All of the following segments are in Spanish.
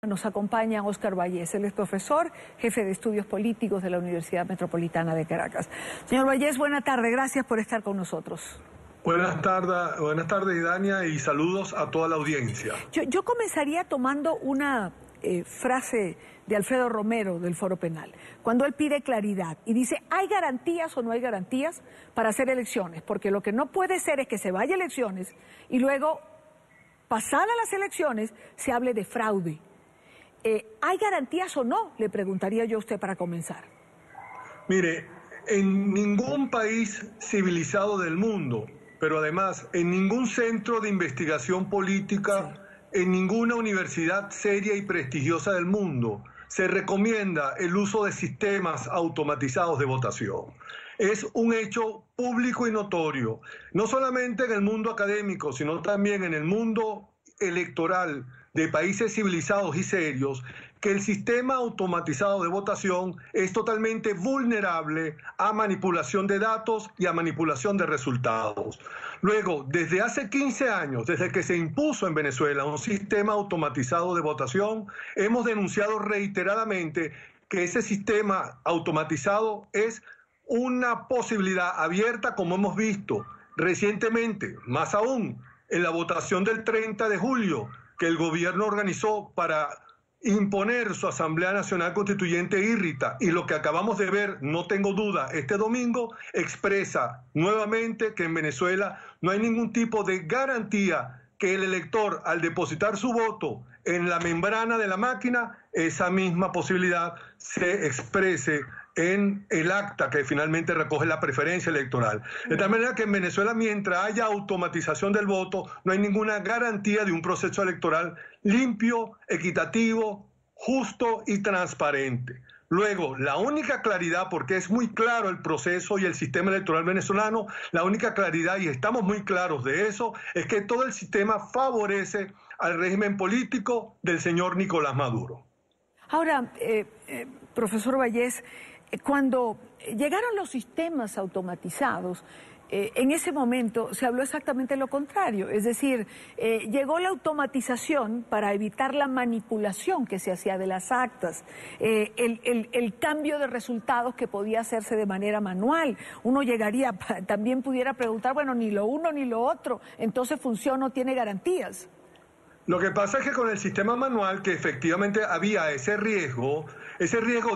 Nos acompaña Óscar Vallés, él es profesor, jefe de estudios políticos de la Universidad Metropolitana de Caracas. Señor Vallés, buena tarde, gracias por estar con nosotros. Buenas tardes, Idania, y saludos a toda la audiencia. Yo comenzaría tomando una frase de Alfredo Romero del Foro Penal, cuando él pide claridad y dice, ¿hay garantías o no hay garantías para hacer elecciones? Porque lo que no puede ser es que se vaya a elecciones y luego, pasadas las elecciones, se hable de fraude. ¿Hay garantías o no? Le preguntaría yo a usted para comenzar. Mire, en ningún país civilizado del mundo, pero además en ningún centro de investigación política, en ninguna universidad seria y prestigiosa del mundo, se recomienda el uso de sistemas automatizados de votación. Es un hecho público y notorio, no solamente en el mundo académico, sino también en el mundo electoral de países civilizados y serios, que el sistema automatizado de votación es totalmente vulnerable a manipulación de datos y a manipulación de resultados. Luego, desde hace 15 años, desde que se impuso en Venezuela un sistema automatizado de votación, hemos denunciado reiteradamente que ese sistema automatizado es una posibilidad abierta, como hemos visto recientemente, más aún en la votación del 30 de julio, que el gobierno organizó para imponer su Asamblea Nacional Constituyente írrita, y lo que acabamos de ver, no tengo duda, este domingo, expresa nuevamente que en Venezuela no hay ningún tipo de garantía que el elector, al depositar su voto en la membrana de la máquina, esa misma posibilidad se exprese en el acta que finalmente recoge la preferencia electoral. De tal manera que en Venezuela, mientras haya automatización del voto, no hay ninguna garantía de un proceso electoral limpio, equitativo, justo y transparente. Luego, la única claridad, porque es muy claro el proceso y el sistema electoral venezolano, la única claridad, y estamos muy claros de eso, es que todo el sistema favorece al régimen político del señor Nicolás Maduro. Ahora, profesor Vallés, cuando llegaron los sistemas automatizados, en ese momento se habló exactamente lo contrario, es decir, llegó la automatización para evitar la manipulación que se hacía de las actas, el cambio de resultados que podía hacerse de manera manual. Uno llegaría, también pudiera preguntar, bueno, ni lo uno ni lo otro, entonces funciona o tiene garantías. Lo que pasa es que con el sistema manual, que efectivamente había ese riesgo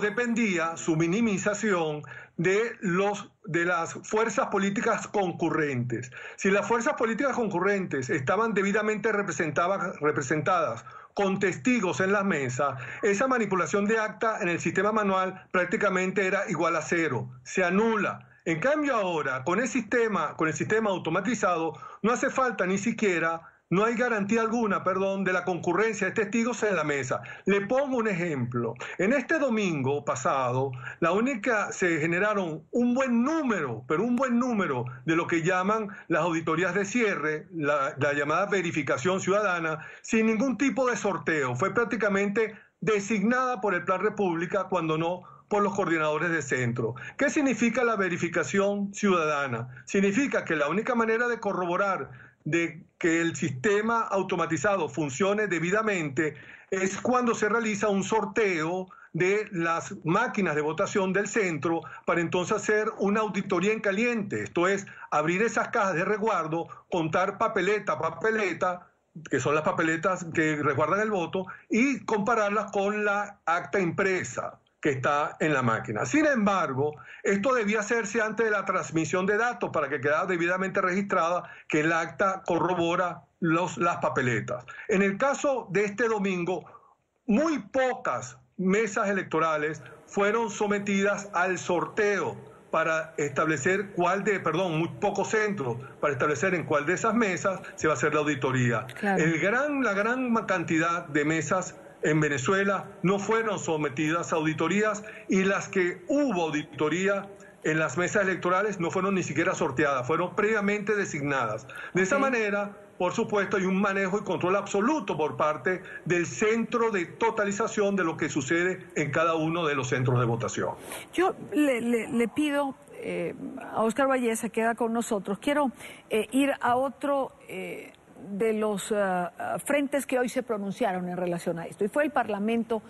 dependía su minimización de las fuerzas políticas concurrentes. Si las fuerzas políticas concurrentes estaban debidamente representadas con testigos en las mesas, esa manipulación de acta en el sistema manual prácticamente era igual a cero, se anula. En cambio ahora, con el sistema automatizado, no hace falta ni siquiera... No hay garantía alguna, de la concurrencia de testigos en la mesa. Le pongo un ejemplo. En este domingo pasado, se generaron un buen número, pero un buen número de lo que llaman las auditorías de cierre, la llamada verificación ciudadana, sin ningún tipo de sorteo. Fue prácticamente designada por el Plan República, cuando no por los coordinadores de centro. ¿Qué significa la verificación ciudadana? Significa que la única manera de corroborar de que el sistema automatizado funcione debidamente es cuando se realiza un sorteo de las máquinas de votación del centro para entonces hacer una auditoría en caliente, esto es, abrir esas cajas de resguardo, contar papeleta a papeleta, que son las papeletas que resguardan el voto, y compararlas con la acta impresa que está en la máquina. Sin embargo, esto debía hacerse antes de la transmisión de datos para que quedara debidamente registrada que el acta corrobora las papeletas. En el caso de este domingo, muy pocas mesas fueron sometidas al sorteo para establecer muy pocos centros para establecer en cuál de esas mesas se va a hacer la auditoría. Claro. La gran cantidad de mesas en Venezuela no fueron sometidas a auditorías, y las que hubo auditoría en las mesas electorales no fueron ni siquiera sorteadas, fueron previamente designadas. De esa manera, por supuesto, hay un manejo y control absoluto por parte del centro de totalización de lo que sucede en cada uno de los centros de votación. Yo le pido a Óscar Vallés, se queda con nosotros. Quiero ir a otro de los frentes que hoy se pronunciaron en relación a esto, y fue el Parlamento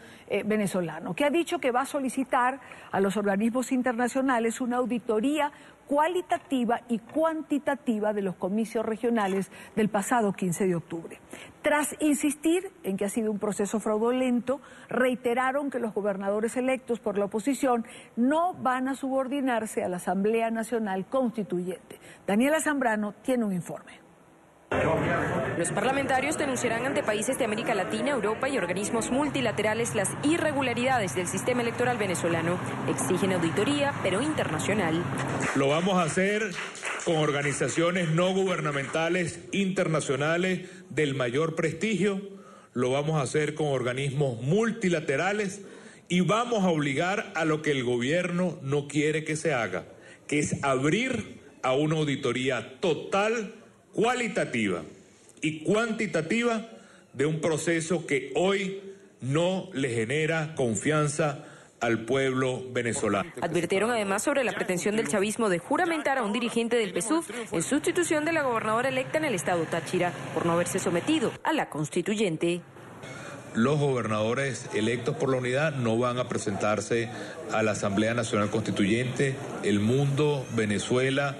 venezolano, que ha dicho que va a solicitar a los organismos internacionales una auditoría cualitativa y cuantitativa de los comicios regionales del pasado 15 de octubre. Tras insistir en que ha sido un proceso fraudulento, reiteraron que los gobernadores electos por la oposición no van a subordinarse a la Asamblea Nacional Constituyente. Daniela Zambrano tiene un informe. Los parlamentarios denunciarán ante países de América Latina, Europa y organismos multilaterales las irregularidades del sistema electoral venezolano. Exigen auditoría, pero internacional. Lo vamos a hacer con organizaciones no gubernamentales internacionales del mayor prestigio. Lo vamos a hacer con organismos multilaterales y vamos a obligar a lo que el gobierno no quiere que se haga, que es abrir a una auditoría total, cualitativa y cuantitativa de un proceso que hoy no le genera confianza al pueblo venezolano. Advirtieron además sobre la pretensión del chavismo de juramentar a un dirigente del PSUV en sustitución de la gobernadora electa en el estado Táchira por no haberse sometido a la constituyente. Los gobernadores electos por la unidad no van a presentarse a la Asamblea Nacional Constituyente. El mundo, Venezuela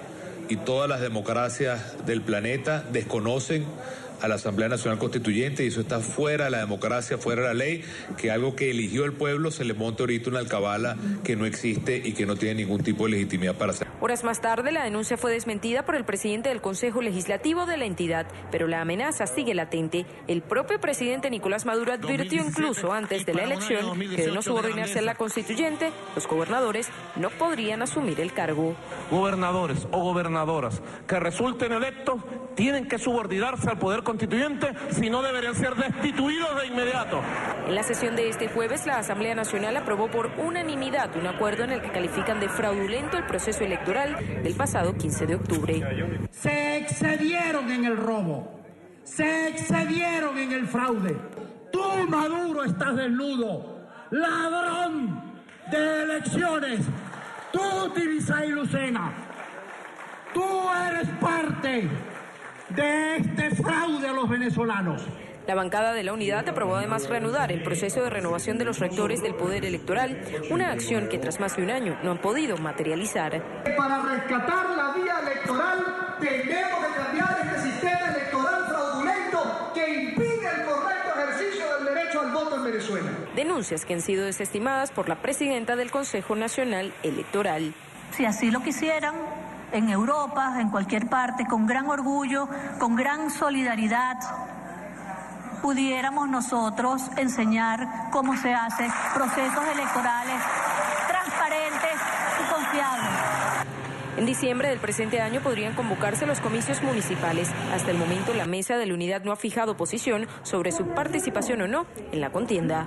y todas las democracias del planeta desconocen a la Asamblea Nacional Constituyente, y eso está fuera de la democracia, fuera de la ley, que algo que eligió el pueblo se le monte ahorita una alcabala que no existe y que no tiene ningún tipo de legitimidad para hacer. Horas más tarde, la denuncia fue desmentida por el presidente del Consejo Legislativo de la entidad, pero la amenaza sigue latente. El propio presidente Nicolás Maduro advirtió incluso antes de la elección que de no subordinarse a la constituyente, los gobernadores no podrían asumir el cargo. Gobernadores o gobernadoras que resulten electos tienen que subordinarse al poder constituyente, si no deberían ser destituidos de inmediato. En la sesión de este jueves, la Asamblea Nacional aprobó por unanimidad un acuerdo en el que califican de fraudulento el proceso electoral del pasado 15 de octubre. Se excedieron en el robo, se excedieron en el fraude. Tú, Maduro, estás desnudo, ladrón de elecciones. Tú, Tibisay Lucena, tú eres parte de este fraude a los venezolanos. La bancada de la Unidad aprobó además reanudar el proceso de renovación de los rectores del Poder Electoral, una acción que tras más de un año no han podido materializar. Para rescatar la vía electoral tenemos que cambiar este sistema electoral fraudulento que impide el correcto ejercicio del derecho al voto en Venezuela. Denuncias que han sido desestimadas por la presidenta del Consejo Nacional Electoral. Si así lo quisieran, en Europa, en cualquier parte, con gran orgullo, con gran solidaridad, pudiéramos nosotros enseñar cómo se hacen procesos electorales transparentes y confiables. En diciembre del presente año podrían convocarse los comicios municipales. Hasta el momento, la Mesa de la Unidad no ha fijado posición sobre su participación o no en la contienda.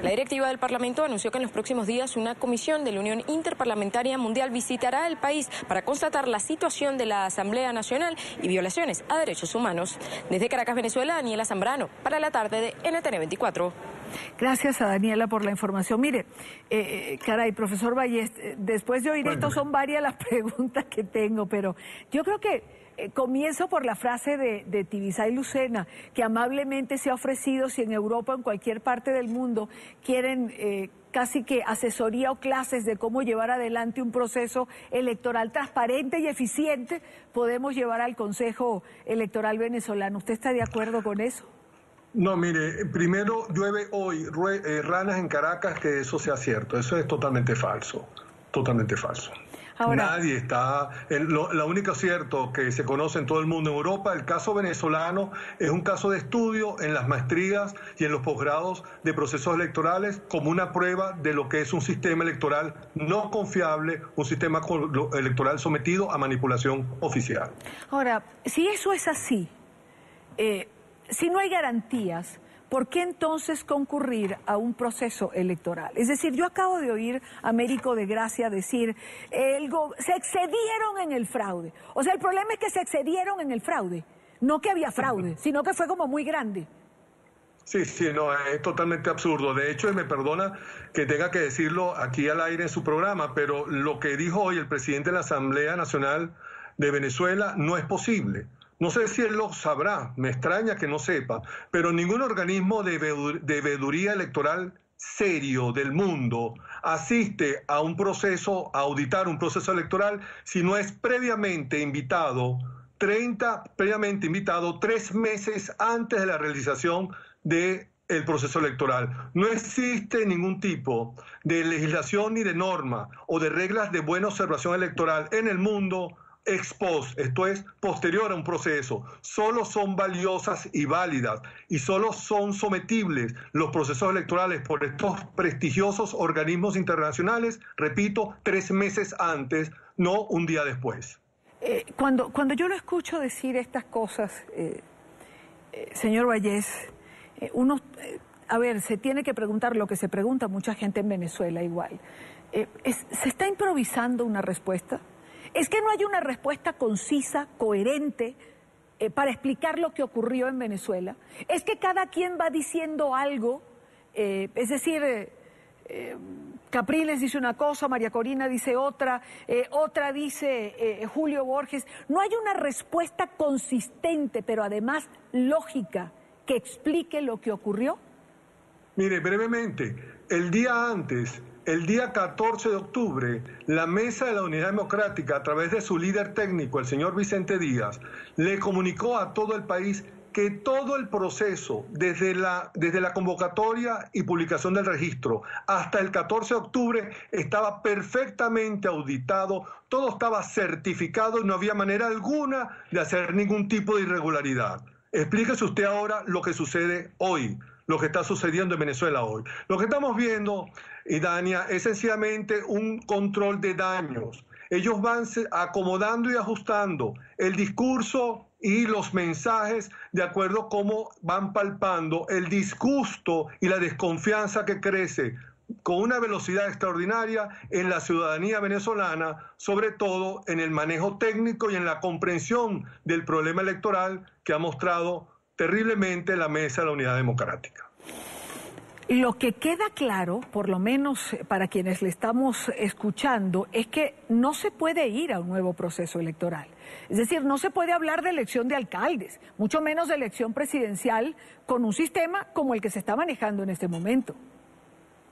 La directiva del Parlamento anunció que en los próximos días una comisión de la Unión Interparlamentaria Mundial visitará el país para constatar la situación de la Asamblea Nacional y violaciones a derechos humanos. Desde Caracas, Venezuela, Daniela Zambrano, para la tarde de NTN 24. Gracias a Daniela por la información. Mire, caray, profesor Vallés, después de oír esto son varias las preguntas que tengo, pero yo creo que comienzo por la frase de Tibisay Lucena, que amablemente se ha ofrecido si en Europa o en cualquier parte del mundo quieren casi que asesoría o clases de cómo llevar adelante un proceso electoral transparente y eficiente, podemos llevar al Consejo Electoral venezolano. ¿Usted está de acuerdo con eso? No, mire, primero llueve hoy ranas en Caracas, que eso sea cierto. Eso es totalmente falso, totalmente falso. Ahora, nadie está... la única cierto que se conoce en todo el mundo en Europa, el caso venezolano es un caso de estudio en las maestrías y en los posgrados de procesos electorales como una prueba de lo que es un sistema electoral no confiable, un sistema electoral sometido a manipulación oficial. Ahora, si eso es así, si no hay garantías, ¿por qué entonces concurrir a un proceso electoral? Es decir, yo acabo de oír a Américo de Gracia decir, se excedieron en el fraude. O sea, el problema es que se excedieron en el fraude, no que había fraude, sino que fue como muy grande. Sí, no, es totalmente absurdo. De hecho, y me perdona que tenga que decirlo aquí al aire en su programa, pero lo que dijo hoy el presidente de la Asamblea Nacional de Venezuela no es posible. no sé si él lo sabrá, me extraña que no sepa, pero ningún organismo de veeduría electoral serio del mundo asiste a un proceso, a auditar un proceso electoral, si no es previamente invitado 3 meses antes de la realización del proceso electoral. No existe ningún tipo de legislación ni de norma o de reglas de buena observación electoral en el mundo ex post, esto es, posterior a un proceso. Solo son valiosas y válidas y solo son sometibles los procesos electorales por estos prestigiosos organismos internacionales, repito, 3 meses antes, no un día después. Cuando yo lo escucho decir estas cosas, señor Vallés, a ver, se tiene que preguntar lo que se pregunta mucha gente en Venezuela igual. ¿Se está improvisando una respuesta? ¿Es que no hay una respuesta concisa, coherente, para explicar lo que ocurrió en Venezuela? ¿Es que cada quien va diciendo algo? Es decir, Capriles dice una cosa, María Corina dice otra, otra dice Julio Borges. ¿No hay una respuesta consistente, pero además lógica, que explique lo que ocurrió? Mire, brevemente, el día antes, el día 14 de octubre, la Mesa de la Unidad Democrática, a través de su líder técnico, el señor Vicente Díaz, le comunicó a todo el país que todo el proceso, desde la convocatoria y publicación del registro hasta el 14 de octubre, estaba perfectamente auditado, todo estaba certificado y no había manera alguna de hacer ningún tipo de irregularidad. Explíquese usted ahora lo que sucede hoy, lo que está sucediendo en Venezuela hoy. Lo que estamos viendo, Dania, es sencillamente un control de daños. Ellos van acomodando y ajustando el discurso y los mensajes de acuerdo a cómo van palpando el disgusto y la desconfianza que crece con una velocidad extraordinaria en la ciudadanía venezolana, sobre todo en el manejo técnico y en la comprensión del problema electoral que ha mostrado terriblemente la Mesa de la Unidad Democrática. Lo que queda claro, por lo menos para quienes le estamos escuchando, es que no se puede ir a un nuevo proceso electoral. Es decir, no se puede hablar de elección de alcaldes, mucho menos de elección presidencial con un sistema como el que se está manejando en este momento.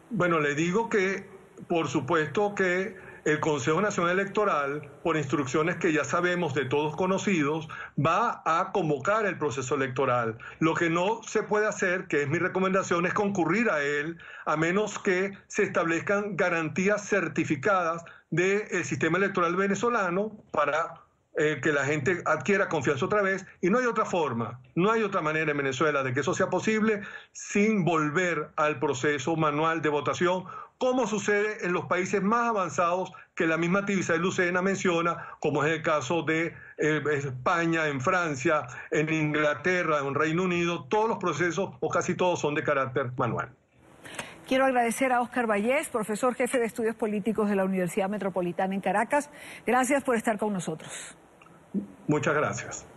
Bueno, le digo que, por supuesto que el Consejo Nacional Electoral, por instrucciones que ya sabemos de todos conocidos, va a convocar el proceso electoral. Lo que no se puede hacer, que es mi recomendación, es concurrir a él, a menos que se establezcan garantías certificadas del sistema electoral venezolano para que la gente adquiera confianza otra vez, y no hay otra forma, no hay otra manera en Venezuela de que eso sea posible sin volver al proceso manual de votación, como sucede en los países más avanzados que la misma Tibisay Lucena menciona, como es el caso de España, en Francia, en Inglaterra, en Reino Unido. Todos los procesos, o casi todos, son de carácter manual. Quiero agradecer a Óscar Vallés, profesor jefe de Estudios Políticos de la Universidad Metropolitana en Caracas. Gracias por estar con nosotros. Muchas gracias.